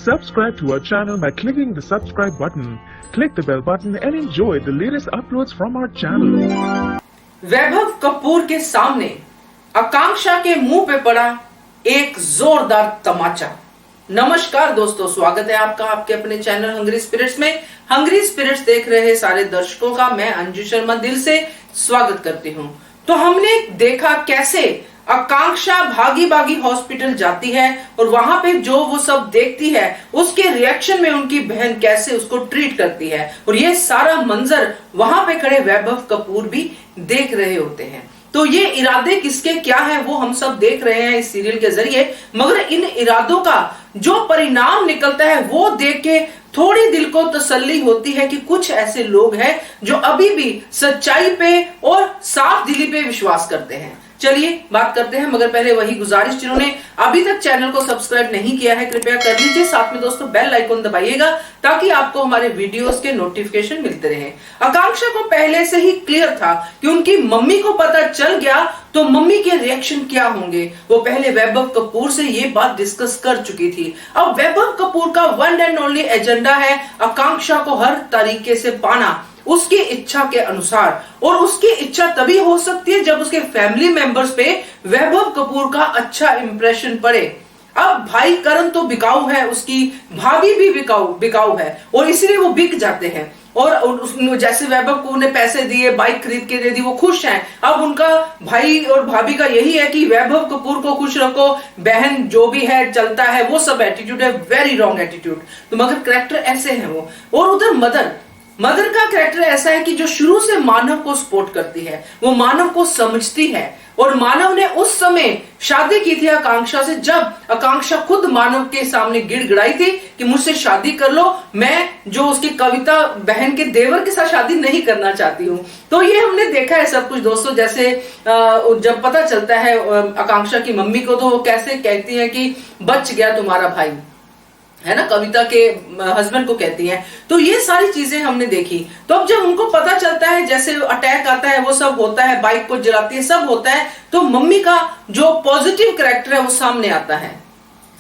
Subscribe to our channel by clicking the subscribe button. Click the bell button and enjoy the latest uploads from our channel. वैभव कपूर के सामने आकांक्षा के मुंह पे पड़ा एक जोरदार तमाचा। नमस्कार दोस्तों, स्वागत है आपका आपके अपने चैनल हंग्री स्पिरिट्स में। हंग्री स्पिरिट्स देख रहे सारे दर्शकों का मैं अंजू शर्मा दिल से स्वागत करती हूँ। तो हमने देखा कैसे आकांक्षा भागी भागी हॉस्पिटल जाती है और वहां पे जो वो सब देखती है उसके रिएक्शन में उनकी बहन कैसे उसको ट्रीट करती है, और ये सारा मंजर वहां पे खड़े वैभव कपूर भी देख रहे होते हैं। तो ये इरादे किसके क्या है वो हम सब देख रहे हैं इस सीरियल के जरिए, मगर इन इरादों का जो परिणाम निकलता है वो देख के थोड़ी दिल को तसल्ली होती है कि कुछ ऐसे लोग हैं जो अभी भी सच्चाई पे और साफ दिली पे विश्वास करते हैं। चलिए बात करते हैं, मगर पहले वही गुजारिश, जिन्होंने अभी तक चैनल को सब्सक्राइब नहीं किया है कृपया कर लीजिए। साथ में दोस्तों बेल आइकन दबाइएगा ताकि आपको हमारे वीडियोस के नोटिफिकेशन मिलते रहे। आकांक्षा को पहले से ही क्लियर था कि उनकी मम्मी को पता चल गया तो मम्मी के रिएक्शन क्या होंगे। वो पहले वैभव कपूर से ये बात डिस्कस कर चुकी थी। अब वैभव कपूर का वन एंड ओनली एजेंडा है आकांक्षा को हर तरीके से पाना उसकी इच्छा के अनुसार, और उसकी इच्छा तभी हो सकती है जब उसके फैमिली मेंबर्स पे वैभव कपूर का अच्छा इंप्रेशन पड़े। अब भाई करण तो बिकाऊ है, उसकी भाभी भी बिकाऊ है, और इसलिए वो बिक जाते हैं। और जैसे वैभव कपूर ने पैसे दिए, बाइक खरीद के दे दी, वो खुश हैं। अब उनका भाई और भाभी का यही है कि वैभव कपूर को खुश रखो, बहन जो भी है चलता है, वो सब एटीट्यूड है, वेरी रॉन्ग एटीट्यूड। तो मगर कैरेक्टर ऐसे है वो। और उधर मदर का कैरेक्टर ऐसा है कि जो शुरू से मानव को सपोर्ट करती है, वो मानव को समझती है। और मानव ने उस समय शादी की थी आकांक्षा से जब आकांक्षा खुद मानव के सामने गिड़गिड़ाई थी कि मुझसे शादी कर लो, मैं जो उसकी कविता बहन के देवर के साथ शादी नहीं करना चाहती हूँ। तो ये हमने देखा है सब कुछ दोस्तों। जैसे जब पता चलता है आकांक्षा की मम्मी को, तो वो कैसे कहती है कि बच गया तुम्हारा भाई, है ना, कविता के हस्बैंड को कहती हैं। तो ये सारी चीजें हमने देखी। तो अब जब उनको पता चलता है, जैसे अटैक आता है, वो सब होता है, बाइक को जलाती है, सब होता है, तो मम्मी का जो पॉजिटिव कैरेक्टर है वो सामने आता है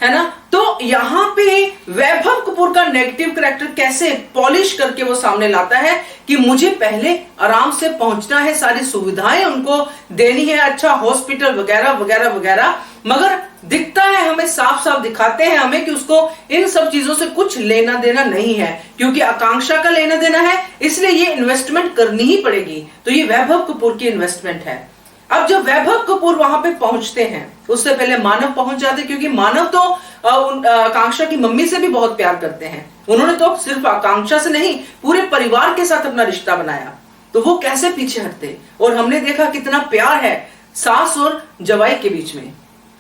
ना। तो यहाँ पे वैभव कपूर का नेगेटिव कैरेक्टर कैसे पॉलिश करके वो सामने लाता है कि मुझे पहले आराम से पहुंचना है, सारी सुविधाएं उनको देनी है, अच्छा हॉस्पिटल वगैरह वगैरह वगैरह। मगर दिखता है हमें, साफ साफ दिखाते हैं हमें कि उसको इन सब चीजों से कुछ लेना देना नहीं है, क्योंकि आकांक्षा का लेना देना है, इसलिए ये इन्वेस्टमेंट करनी ही पड़ेगी। तो ये वैभव कपूर की इन्वेस्टमेंट है। अब जब वैभव कपूर वहां पे पहुंचते हैं, उससे पहले मानव पहुंच जाते, क्योंकि मानव तो आकांक्षा की मम्मी से भी बहुत प्यार करते हैं। उन्होंने तो सिर्फ आकांक्षा से नहीं, पूरे परिवार के साथ अपना रिश्ता बनाया। तो वो कैसे पीछे हटते, और हमने देखा कितना प्यार है सास और जवाई के बीच में।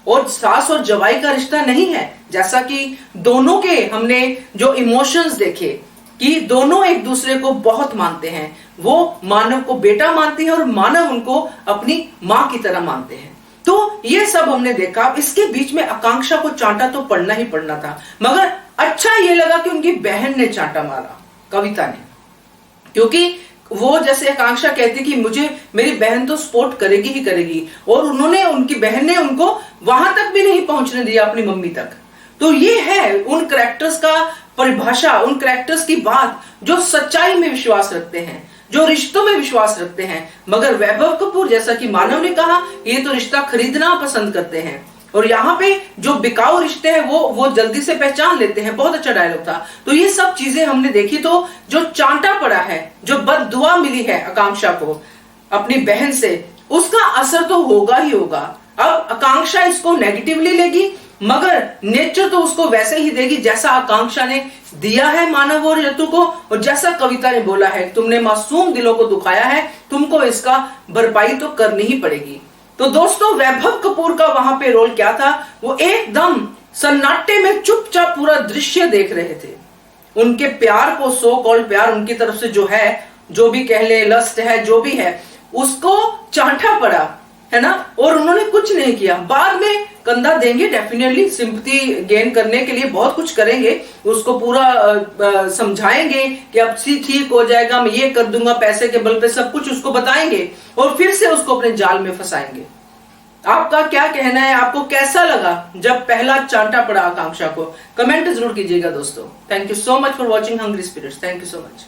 और सास और जवाई का रिश्ता नहीं है, जैसा कि दोनों के हमने जो इमोशंस देखे कि दोनों एक दूसरे को बहुत मानते हैं। वो मानव को बेटा मानती है और मानव उनको अपनी माँ की तरह मानते हैं। तो ये सब हमने देखा। इसके बीच में आकांक्षा को चांटा तो पड़ना ही पड़ना था, मगर अच्छा ये लगा कि उनकी बहन ने चांटा मारा, कविता ने, क्योंकि वो जैसे आकांक्षा कहती कि मुझे मेरी बहन तो सपोर्ट करेगी ही करेगी, और उनकी बहन ने उनको वहां तक भी नहीं पहुंचने दिया, अपनी मम्मी तक। तो ये है उन कैरेक्टर्स का परिभाषा, उन कैरेक्टर्स की बात जो सच्चाई में विश्वास रखते हैं, जो रिश्तों में विश्वास रखते हैं। मगर वैभव कपूर, जैसा कि मानव ने कहा, ये तो रिश्ता खरीदना पसंद करते हैं, और यहाँ पे जो बिकाऊ रिश्ते हैं वो जल्दी से पहचान लेते हैं। बहुत अच्छा डायलॉग था। तो ये सब चीजें हमने देखी। तो जो चांटा पड़ा है, जो बददुआ मिली है आकांक्षा को अपनी बहन से, उसका असर तो होगा ही होगा। अब आकांक्षा इसको नेगेटिवली लेगी, मगर नेचर तो उसको वैसे ही देगी जैसा आकांक्षा ने दिया है मानव और यतु को, और जैसा कविता ने बोला है तुमने मासूम दिलों को दुखाया है, तुमको इसका भरपाई तो करनी ही पड़ेगी। तो दोस्तों वैभव कपूर का वहां पे रोल क्या था, वो एकदम सन्नाटे में चुपचाप पूरा दृश्य देख रहे थे। उनके प्यार को, सो कॉल्ड प्यार उनकी तरफ से जो है, जो भी कह ले, लस्ट है, जो भी है, उसको चांटा पड़ा, है ना, और उन्होंने कुछ नहीं किया। बाद में कंधा देंगे, डेफिनेटली सिंपैथी गेन करने के लिए बहुत कुछ करेंगे, उसको पूरा समझाएंगे कि अब ठीक हो जाएगा, मैं ये कर दूंगा, पैसे के बल पे सब कुछ उसको बताएंगे, और फिर से उसको अपने जाल में फंसाएंगे। आपका क्या कहना है, आपको कैसा लगा जब पहला चांटा पड़ा आकांक्षा को? कमेंट जरूर कीजिएगा दोस्तों। Thank you so much for watching Hungry Spirits. Thank you so much.